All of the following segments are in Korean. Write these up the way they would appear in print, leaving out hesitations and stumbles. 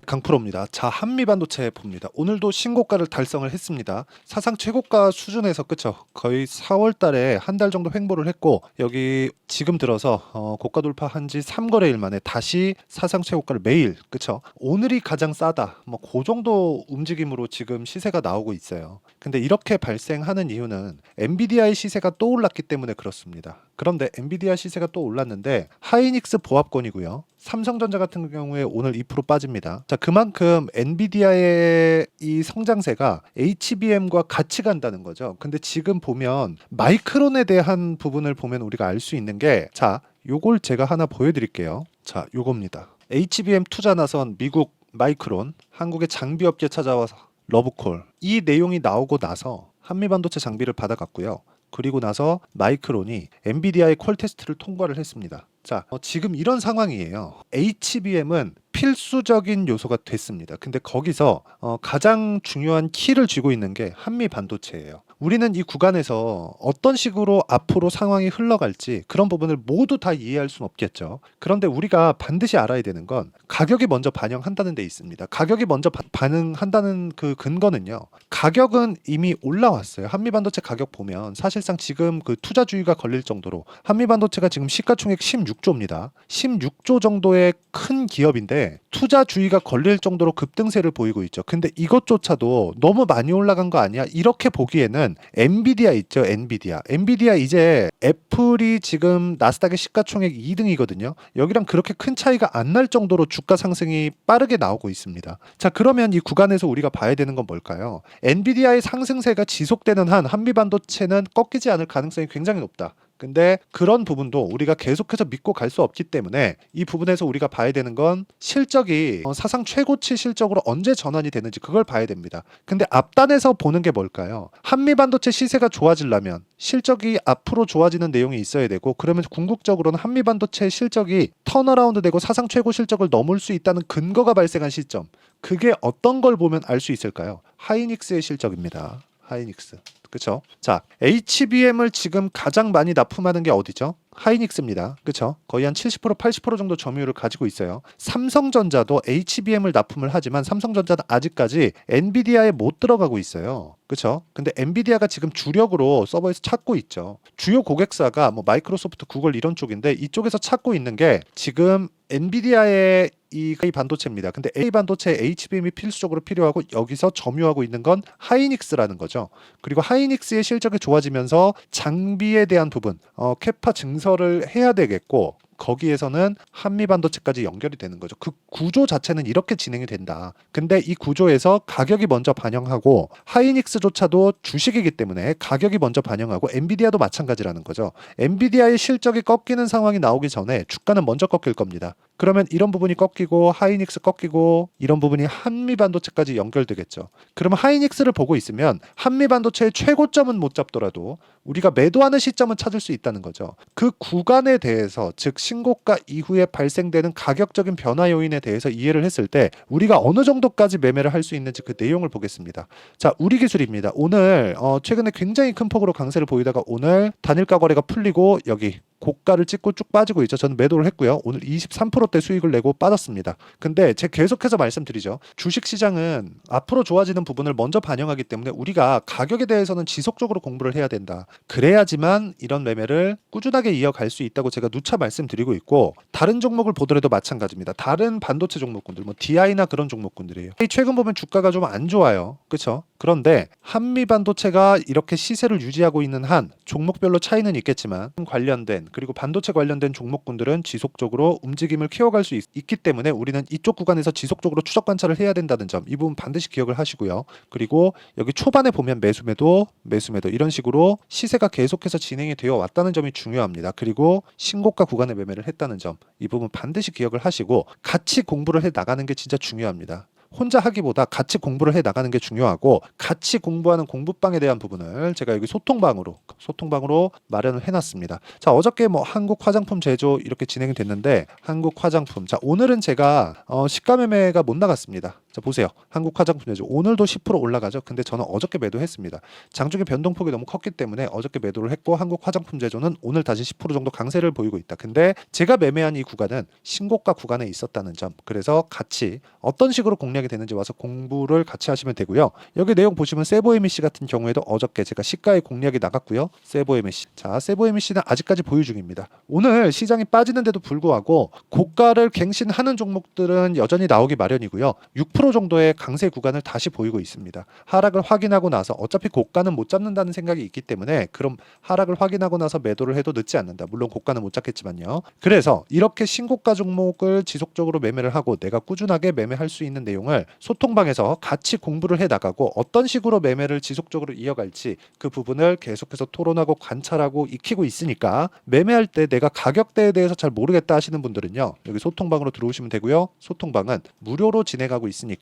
강프로입니다. 자, 한미반도체 봅니다. 오늘도 신고가를 달성을 했습니다. 사상 최고가 수준에서 그쵸? 거의 4월 달에 한 달 정도 횡보를 했고 여기 지금 들어서 고가 돌파한 지 3거래일 만에 다시 사상 최고가를 매일 그쵸? 오늘이 가장 싸다. 뭐 그 정도 움직임으로 지금 시세가 나오고 있어요. 근데 이렇게 발생하는 이유는 엔비디아의 시세가 또 올랐기 때문에 그렇습니다. 그런데 엔비디아 시세가 또 올랐는데 하이닉스 보합권이고요. 삼성전자 같은 경우에 오늘 2% 빠집니다. 자, 그만큼 엔비디아의 이 성장세가 HBM과 같이 간다는 거죠. 근데 지금 보면 마이크론에 대한 부분을 보면 우리가 알 수 있는 게 자, 요걸 제가 하나 보여드릴게요. 자, 요겁니다. HBM 투자 나선 미국 마이크론, 한국의 장비업계 찾아와서 러브콜. 이 내용이 나오고 나서 한미반도체 장비를 받아갔고요. 그리고 나서 마이크론이 엔비디아의 퀄 테스트를 통과를 했습니다. 자, 지금 이런 상황이에요. HBM은 필수적인 요소가 됐습니다. 근데 거기서 가장 중요한 키를 쥐고 있는 게 한미반도체예요. 우리는 이 구간에서 어떤 식으로 앞으로 상황이 흘러갈지 그런 부분을 모두 다 이해할 수는 없겠죠. 그런데 우리가 반드시 알아야 되는 건 가격이 먼저 반영한다는 데 있습니다. 가격이 먼저 반응한다는 그 근거는요. 가격은 이미 올라왔어요. 한미반도체 가격 보면 사실상 지금 그 투자주의가 걸릴 정도로 한미반도체가 지금 시가총액 16조입니다. 16조 정도의 큰 기업인데 투자주의가 걸릴 정도로 급등세를 보이고 있죠. 근데 이것조차도 너무 많이 올라간 거 아니야? 이렇게 보기에는 엔비디아 있죠. 엔비디아 이제 애플이 지금 나스닥의 시가총액 2등이거든요. 여기랑 그렇게 큰 차이가 안 날 정도로 주가 상승이 빠르게 나오고 있습니다. 자, 그러면 이 구간에서 우리가 봐야 되는 건 뭘까요? 엔비디아의 상승세가 지속되는 한 한미반도체는 꺾이지 않을 가능성이 굉장히 높다. 근데 그런 부분도 우리가 계속해서 믿고 갈 수 없기 때문에 이 부분에서 우리가 봐야 되는 건 실적이 사상 최고치 실적으로 언제 전환이 되는지 그걸 봐야 됩니다. 근데 앞단에서 보는 게 뭘까요? 한미반도체 시세가 좋아지려면 실적이 앞으로 좋아지는 내용이 있어야 되고 그러면 궁극적으로는 한미반도체 실적이 턴어라운드 되고 사상 최고 실적을 넘을 수 있다는 근거가 발생한 시점. 그게 어떤 걸 보면 알 수 있을까요? 하이닉스의 실적입니다. 하이닉스. 그쵸? 자, HBM을 지금 가장 많이 납품하는 게 어디죠? 하이닉스입니다. 그쵸? 거의 한 70% 80% 정도 점유율을 가지고 있어요. 삼성전자도 HBM을 납품을 하지만 삼성전자는 아직까지 엔비디아에 못 들어가고 있어요. 그쵸? 근데 엔비디아가 지금 주력으로 서버에서 찾고 있죠. 주요 고객사가 뭐 마이크로소프트, 구글 이런 쪽인데 이쪽에서 찾고 있는 게 지금 엔비디아의 이 반도체입니다. 근데 A 반도체 HBM이 필수적으로 필요하고 여기서 점유하고 있는 건 하이닉스라는 거죠. 그리고 하이닉스의 실적이 좋아지면서 장비에 대한 부분, 캐파 증설을 해야 되겠고 거기에서는 한미반도체까지 연결이 되는 거죠. 그 구조 자체는 이렇게 진행이 된다. 근데 이 구조에서 가격이 먼저 반영하고 하이닉스조차도 주식이기 때문에 가격이 먼저 반영하고 엔비디아도 마찬가지라는 거죠. 엔비디아의 실적이 꺾이는 상황이 나오기 전에 주가는 먼저 꺾일 겁니다. 그러면 이런 부분이 꺾이고 하이닉스 꺾이고 이런 부분이 한미반도체까지 연결되겠죠. 그러면 하이닉스를 보고 있으면 한미반도체의 최고점은 못 잡더라도 우리가 매도하는 시점은 찾을 수 있다는 거죠. 그 구간에 대해서 즉 신고가 이후에 발생되는 가격적인 변화 요인에 대해서 이해를 했을 때 우리가 어느 정도까지 매매를 할 수 있는지 그 내용을 보겠습니다. 자, 우리 기술입니다. 오늘 최근에 굉장히 큰 폭으로 강세를 보이다가 오늘 단일가 거래가 풀리고 여기 고가를 찍고 쭉 빠지고 있죠. 저는 매도를 했고요. 오늘 23%대 수익을 내고 빠졌습니다. 근데 제가 계속해서 말씀드리죠. 주식시장은 앞으로 좋아지는 부분을 먼저 반영하기 때문에 우리가 가격에 대해서는 지속적으로 공부를 해야 된다. 그래야지만 이런 매매를 꾸준하게 이어갈 수 있다고 제가 누차 말씀드리고 있고 다른 종목을 보더라도 마찬가지입니다. 다른 반도체 종목군들, 뭐 DI나 그런 종목군들이에요. 최근 보면 주가가 좀 안 좋아요. 그렇죠? 그런데 한미반도체가 이렇게 시세를 유지하고 있는 한 종목별로 차이는 있겠지만 관련된 그리고 반도체 관련된 종목군들은 지속적으로 움직임을 키워갈 수 있기 때문에 우리는 이쪽 구간에서 지속적으로 추적 관찰을 해야 된다는 점, 이 부분 반드시 기억을 하시고요. 그리고 여기 초반에 보면 매수매도 이런 식으로 시세가 계속해서 진행이 되어 왔다는 점이 중요합니다. 그리고 신고가 구간에 매매를 했다는 점, 이 부분 반드시 기억을 하시고 같이 공부를 해 나가는 게 진짜 중요합니다. 혼자 하기보다 같이 공부를 해 나가는 게 중요하고 같이 공부하는 공부방에 대한 부분을 제가 여기 소통방으로 마련을 해놨습니다. 자, 어저께 뭐 한국 화장품 제조 이렇게 진행이 됐는데 한국 화장품 자 오늘은 제가 시가 매매가 못 나갔습니다. 자, 보세요. 한국화장품제조 오늘도 10% 올라가죠. 근데 저는 어저께 매도했습니다. 장중에 변동폭이 너무 컸기 때문에 어저께 매도를 했고 한국화장품제조는 오늘 다시 10% 정도 강세를 보이고 있다. 근데 제가 매매한 이 구간은 신고가 구간에 있었다는 점. 그래서 같이 어떤 식으로 공략이 되는지 와서 공부를 같이 하시면 되고요. 여기 내용 보시면 세보MEC 같은 경우에도 어저께 제가 시가의 공략이 나갔고요. 세보MEC. 자, 세보MEC는 아직까지 보유 중입니다. 오늘 시장이 빠지는데도 불구하고 고가를 갱신하는 종목들은 여전히 나오기 마련이고요. 6% 정도의 강세 구간을 다시 보이고 있습니다. 하락을 확인하고 나서 어차피 고가는 못 잡는다는 생각이 있기 때문에 그럼 하락을 확인하고 나서 매도를 해도 늦지 않는다. 물론 고가는 못 잡겠지만요. 그래서 이렇게 신고가 종목을 지속적으로 매매를 하고 내가 꾸준하게 매매할 수 있는 내용을 소통방에서 같이 공부를 해 나가고 어떤 식으로 매매를 지속적으로 이어갈지 그 부분을 계속해서 토론하고 관찰하고 익히고 있으니까 매매할 때 내가 가격대에 대해서 잘 모르겠다 하시는 분들은요. 여기 소통방으로 들어오시면 되고요. 소통방은 무료로 진행하고 있으니까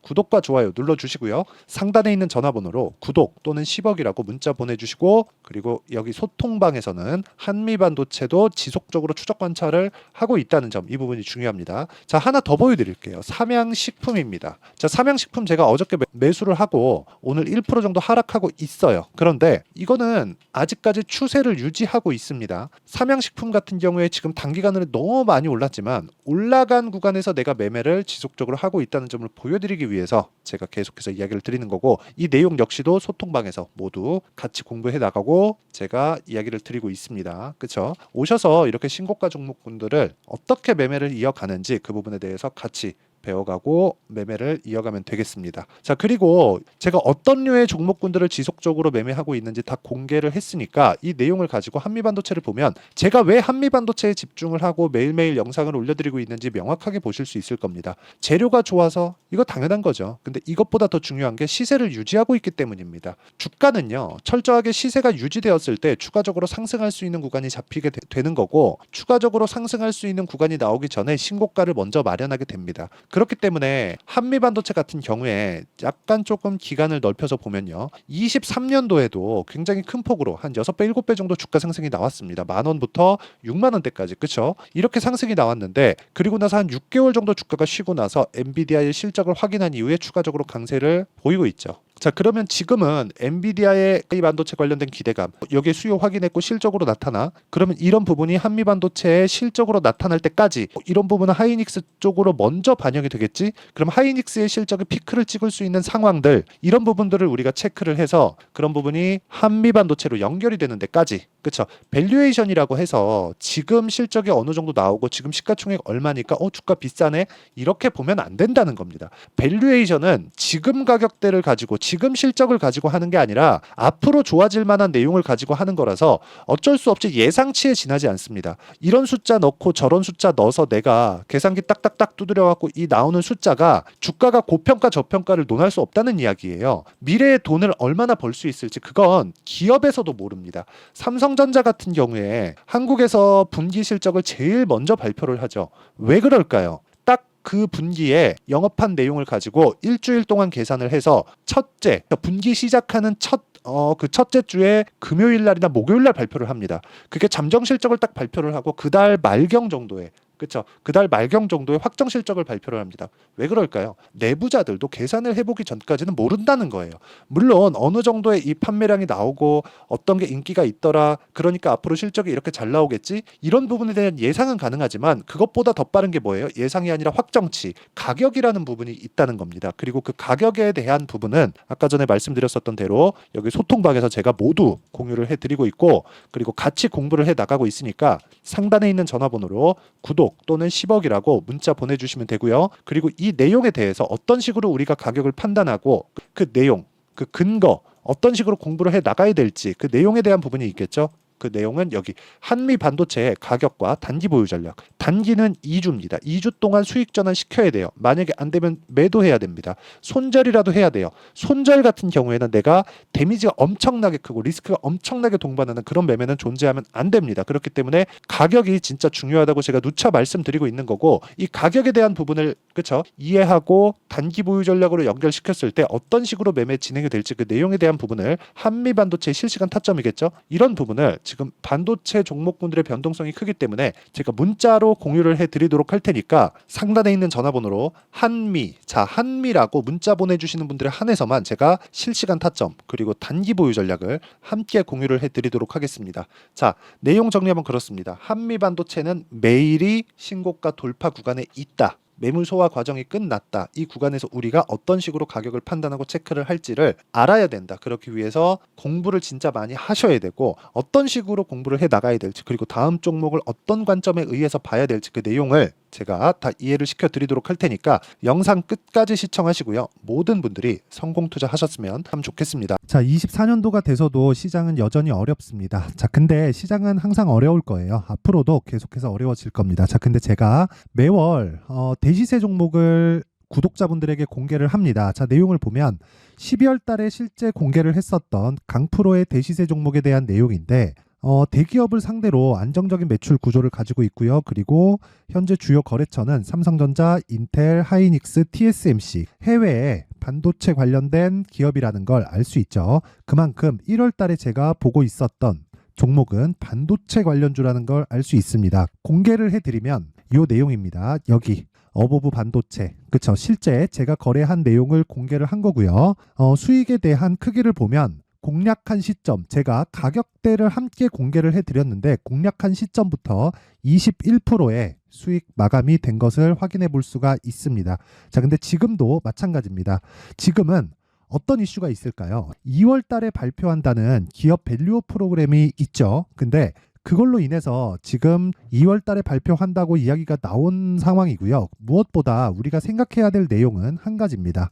구독과 좋아요 눌러주시고요. 상단에 있는 전화번호로 구독 또는 10억이라고 문자 보내주시고 그리고 여기 소통방에서는 한미반도체도 지속적으로 추적 관찰을 하고 있다는 점 이 부분이 중요합니다. 자, 하나 더 보여드릴게요. 삼양식품입니다. 자, 삼양식품 제가 어저께 매수를 하고 오늘 1% 정도 하락하고 있어요. 그런데 이거는 아직까지 추세를 유지하고 있습니다. 삼양식품 같은 경우에 지금 단기간으로 너무 많이 올랐지만 올라간 구간에서 내가 매매를 지속적으로 하고 있다는 점을 보여드리기 위해서 제가 계속해서 이야기를 드리는 거고 이 내용 역시도 소통방에서 모두 같이 공부해 나가고 제가 이야기를 드리고 있습니다. 그렇죠? 오셔서 이렇게 신고가 종목분들을 어떻게 매매를 이어가는지 그 부분에 대해서 같이 배워가고 매매를 이어가면 되겠습니다. 자, 그리고 제가 어떤 류의 종목군들을 지속적으로 매매하고 있는지 다 공개를 했으니까 이 내용을 가지고 한미반도체를 보면 제가 왜 한미반도체에 집중을 하고 매일매일 영상을 올려드리고 있는지 명확하게 보실 수 있을 겁니다. 재료가 좋아서 이거 당연한 거죠. 근데 이것보다 더 중요한 게 시세를 유지하고 있기 때문입니다. 주가는요, 철저하게 시세가 유지되었을 때 추가적으로 상승할 수 있는 구간이 잡히게 되는 거고 추가적으로 상승할 수 있는 구간이 나오기 전에 신고가를 먼저 마련하게 됩니다. 그렇기 때문에 한미반도체 같은 경우에 약간 조금 기간을 넓혀서 보면요. 23년도에도 굉장히 큰 폭으로 한 6배, 7배 정도 주가 상승이 나왔습니다. 10,000원부터 60,000원대까지. 그렇죠? 이렇게 상승이 나왔는데 그리고 나서 한 6개월 정도 주가가 쉬고 나서 엔비디아의 실적을 확인한 이후에 추가적으로 강세를 보이고 있죠. 자, 그러면 지금은 엔비디아의 이 반도체 관련된 기대감 여기에 수요 확인했고 실적으로 나타나 그러면 이런 부분이 한미반도체의 실적으로 나타날 때까지 이런 부분은 하이닉스 쪽으로 먼저 반영이 되겠지. 그럼 하이닉스의 실적이 피크를 찍을 수 있는 상황들 이런 부분들을 우리가 체크를 해서 그런 부분이 한미반도체로 연결이 되는 데까지 그렇죠. 밸류에이션이라고 해서 지금 실적이 어느 정도 나오고 지금 시가총액 얼마니까 주가 비싸네 이렇게 보면 안 된다는 겁니다. 밸류에이션은 지금 가격대를 가지고 지금 실적을 가지고 하는 게 아니라 앞으로 좋아질 만한 내용을 가지고 하는 거라서 어쩔 수 없이 예상치에 지나지 않습니다. 이런 숫자 넣고 저런 숫자 넣어서 내가 계산기 딱딱딱 두드려 갖고 이 나오는 숫자가 주가가 고평가 저평가를 논할 수 없다는 이야기예요. 미래의 돈을 얼마나 벌 수 있을지 그건 기업에서도 모릅니다. 삼성전자 같은 경우에 한국에서 분기 실적을 제일 먼저 발표를 하죠. 왜 그럴까요? 그 분기에 영업한 내용을 가지고 일주일 동안 계산을 해서 첫째 분기 시작하는 그 첫째 주에 금요일 날이나 목요일 날 발표를 합니다. 그게 잠정 실적을 딱 발표를 하고 그달 말경 정도에 그렇죠. 그달 말경 정도의 확정 실적을 발표를 합니다. 왜 그럴까요? 내부자들도 계산을 해보기 전까지는 모른다는 거예요. 물론 어느 정도의 이 판매량이 나오고 어떤 게 인기가 있더라. 그러니까 앞으로 실적이 이렇게 잘 나오겠지. 이런 부분에 대한 예상은 가능하지만 그것보다 더 빠른 게 뭐예요? 예상이 아니라 확정치, 가격이라는 부분이 있다는 겁니다. 그리고 그 가격에 대한 부분은 아까 전에 말씀드렸었던 대로 여기 소통방에서 제가 모두 공유를 해드리고 있고 그리고 같이 공부를 해 나가고 있으니까 상단에 있는 전화번호로 구독 또는 10억이라고 문자 보내주시면 되고요. 그리고 이 내용에 대해서 어떤 식으로 우리가 가격을 판단하고 그 내용, 그 근거 어떤 식으로 공부를 해 나가야 될지 그 내용에 대한 부분이 있겠죠. 그 내용은 여기 한미 반도체의 가격과 단기 보유 전략. 단기는 2주입니다. 2주 동안 수익 전환 시켜야 돼요. 만약에 안 되면 매도해야 됩니다. 손절이라도 해야 돼요. 손절 같은 경우에는 내가 데미지가 엄청나게 크고 리스크가 엄청나게 동반하는 그런 매매는 존재하면 안 됩니다. 그렇기 때문에 가격이 진짜 중요하다고 제가 누차 말씀드리고 있는 거고 이 가격에 대한 부분을 그렇죠? 이해하고 단기 보유 전략으로 연결시켰을 때 어떤 식으로 매매 진행이 될지 그 내용에 대한 부분을 한미 반도체의 실시간 타점이겠죠? 이런 부분을 지금 반도체 종목군들의 변동성이 크기 때문에 제가 문자로 공유를 해드리도록 할 테니까 상단에 있는 전화번호로 한미라고 문자 보내주시는 분들에 한해서만 제가 실시간 타점 그리고 단기 보유 전략을 함께 공유를 해드리도록 하겠습니다. 자, 내용 정리하면 그렇습니다. 한미 반도체는 매일이 신고가 돌파 구간에 있다. 매물 소화 과정이 끝났다. 이 구간에서 우리가 어떤 식으로 가격을 판단하고 체크를 할지를 알아야 된다. 그렇기 위해서 공부를 진짜 많이 하셔야 되고 어떤 식으로 공부를 해 나가야 될지 그리고 다음 종목을 어떤 관점에 의해서 봐야 될지 그 내용을 제가 다 이해를 시켜드리도록 할 테니까 영상 끝까지 시청하시고요. 모든 분들이 성공 투자하셨으면 참 좋겠습니다. 자, 24년도가 돼서도 시장은 여전히 어렵습니다. 자, 근데 시장은 항상 어려울 거예요. 앞으로도 계속해서 어려워질 겁니다. 자, 근데 제가 매월 대시세 종목을 구독자분들에게 공개를 합니다. 자, 내용을 보면 12월 달에 실제 공개를 했었던 강프로의 대시세 종목에 대한 내용인데 대기업을 상대로 안정적인 매출 구조를 가지고 있고요. 그리고 현재 주요 거래처는 삼성전자, 인텔, 하이닉스, TSMC, 해외에 반도체 관련된 기업이라는 걸 알 수 있죠. 그만큼 1월 달에 제가 보고 있었던 종목은 반도체 관련주라는 걸 알 수 있습니다. 공개를 해드리면 이 내용입니다. 여기 어보브 반도체, 그쵸? 실제 제가 거래한 내용을 공개를 한 거고요. 수익에 대한 크기를 보면 공략한 시점, 제가 가격대를 함께 공개를 해드렸는데 공략한 시점부터 21%의 수익 마감이 된 것을 확인해 볼 수가 있습니다. 자, 근데 지금도 마찬가지입니다. 지금은 어떤 이슈가 있을까요? 2월 달에 발표한다는 기업 밸류업 프로그램이 있죠. 근데 그걸로 인해서 지금 2월 달에 발표한다고 이야기가 나온 상황이고요. 무엇보다 우리가 생각해야 될 내용은 한 가지입니다.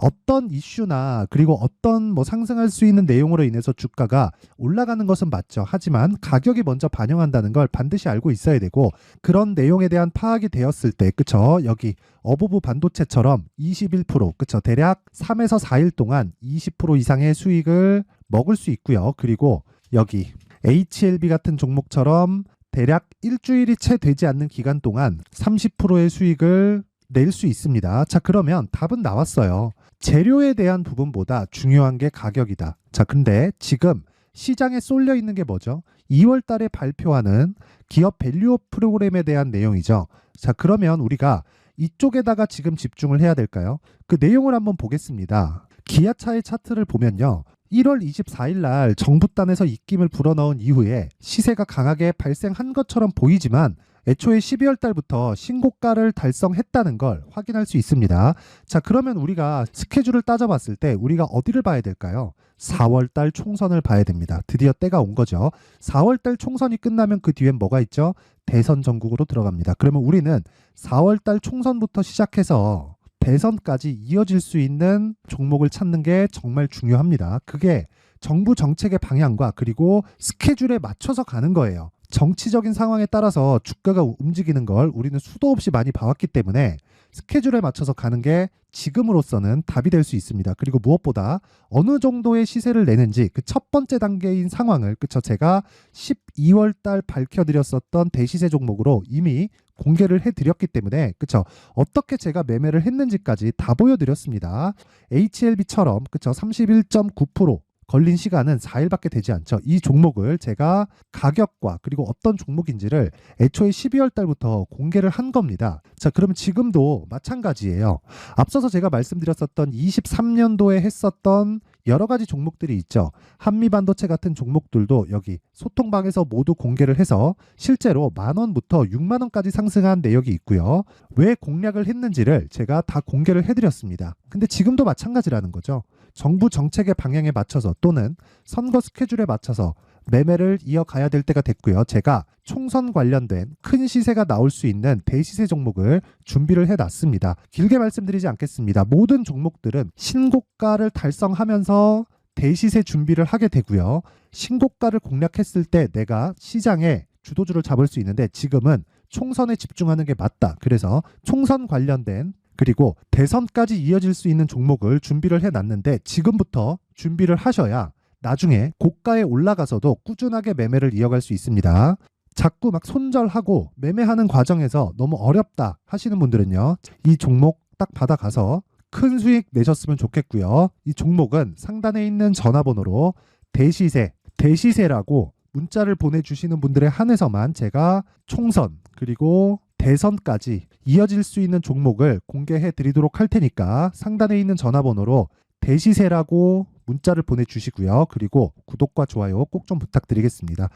어떤 이슈나 그리고 어떤 상승할 수 있는 내용으로 인해서 주가가 올라가는 것은 맞죠. 하지만 가격이 먼저 반영한다는 걸 반드시 알고 있어야 되고 그런 내용에 대한 파악이 되었을 때 그쵸? 여기 어보브 반도체처럼 21% 그쵸? 대략 3에서 4일 동안 20% 이상의 수익을 먹을 수 있고요. 그리고 여기 HLB 같은 종목처럼 대략 일주일이 채 되지 않는 기간 동안 30%의 수익을 낼 수 있습니다. 자, 그러면 답은 나왔어요. 재료에 대한 부분보다 중요한 게 가격이다. 자, 근데 지금 시장에 쏠려 있는 게 뭐죠? 2월 달에 발표하는 기업 밸류업 프로그램에 대한 내용이죠. 자, 그러면 우리가 이쪽에다가 지금 집중을 해야 될까요? 그 내용을 한번 보겠습니다. 기아차의 차트를 보면요. 1월 24일 날 정부단에서 입김을 불어넣은 이후에 시세가 강하게 발생한 것처럼 보이지만 애초에 12월 달부터 신고가를 달성했다는 걸 확인할 수 있습니다. 자, 그러면 우리가 스케줄을 따져봤을 때 우리가 어디를 봐야 될까요? 4월 달 총선을 봐야 됩니다. 드디어 때가 온 거죠. 4월 달 총선이 끝나면 그 뒤엔 뭐가 있죠? 대선 전국으로 들어갑니다. 그러면 우리는 4월 달 총선부터 시작해서 대선까지 이어질 수 있는 종목을 찾는 게 정말 중요합니다. 그게 정부 정책의 방향과 그리고 스케줄에 맞춰서 가는 거예요. 정치적인 상황에 따라서 주가가 움직이는 걸 우리는 수도 없이 많이 봐왔기 때문에 스케줄에 맞춰서 가는 게 지금으로서는 답이 될 수 있습니다. 그리고 무엇보다 어느 정도의 시세를 내는지 그 첫 번째 단계인 상황을 그쵸? 제가 12월 달 밝혀드렸었던 대시세 종목으로 이미 공개를 해드렸기 때문에 그쵸? 어떻게 제가 매매를 했는지까지 다 보여드렸습니다. HLB처럼 그쵸? 31.9% 걸린 시간은 4일밖에 되지 않죠. 이 종목을 제가 가격과 그리고 어떤 종목인지를 애초에 12월 달부터 공개를 한 겁니다. 자, 그러면 지금도 마찬가지예요. 앞서서 제가 말씀드렸었던 23년도에 했었던 여러 가지 종목들이 있죠. 한미반도체 같은 종목들도 여기 소통방에서 모두 공개를 해서 실제로 10,000원부터 60,000원까지 상승한 내역이 있고요. 왜 공략을 했는지를 제가 다 공개를 해드렸습니다. 근데 지금도 마찬가지라는 거죠. 정부 정책의 방향에 맞춰서 또는 선거 스케줄에 맞춰서 매매를 이어가야 될 때가 됐고요. 제가 총선 관련된 큰 시세가 나올 수 있는 대시세 종목을 준비를 해놨습니다. 길게 말씀드리지 않겠습니다. 모든 종목들은 신고가를 달성하면서 대시세 준비를 하게 되고요. 신고가를 공략했을 때 내가 시장에 주도주를 잡을 수 있는데 지금은 총선에 집중하는 게 맞다. 그래서 총선 관련된 그리고 대선까지 이어질 수 있는 종목을 준비를 해놨는데 지금부터 준비를 하셔야 나중에 고가에 올라가서도 꾸준하게 매매를 이어갈 수 있습니다. 자꾸 막 손절하고 매매하는 과정에서 너무 어렵다 하시는 분들은요. 이 종목 딱 받아가서 큰 수익 내셨으면 좋겠고요. 이 종목은 상단에 있는 전화번호로 대시세라고 문자를 보내주시는 분들에 한해서만 제가 총선 그리고 대선까지 이어질 수 있는 종목을 공개해 드리도록 할 테니까 상단에 있는 전화번호로 대시세라고 문자를 보내주시고요. 그리고 구독과 좋아요 꼭 좀 부탁드리겠습니다.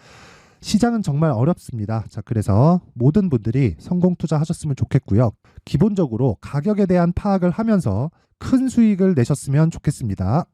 시장은 정말 어렵습니다. 자, 그래서 모든 분들이 성공 투자하셨으면 좋겠고요. 기본적으로 가격에 대한 파악을 하면서 큰 수익을 내셨으면 좋겠습니다.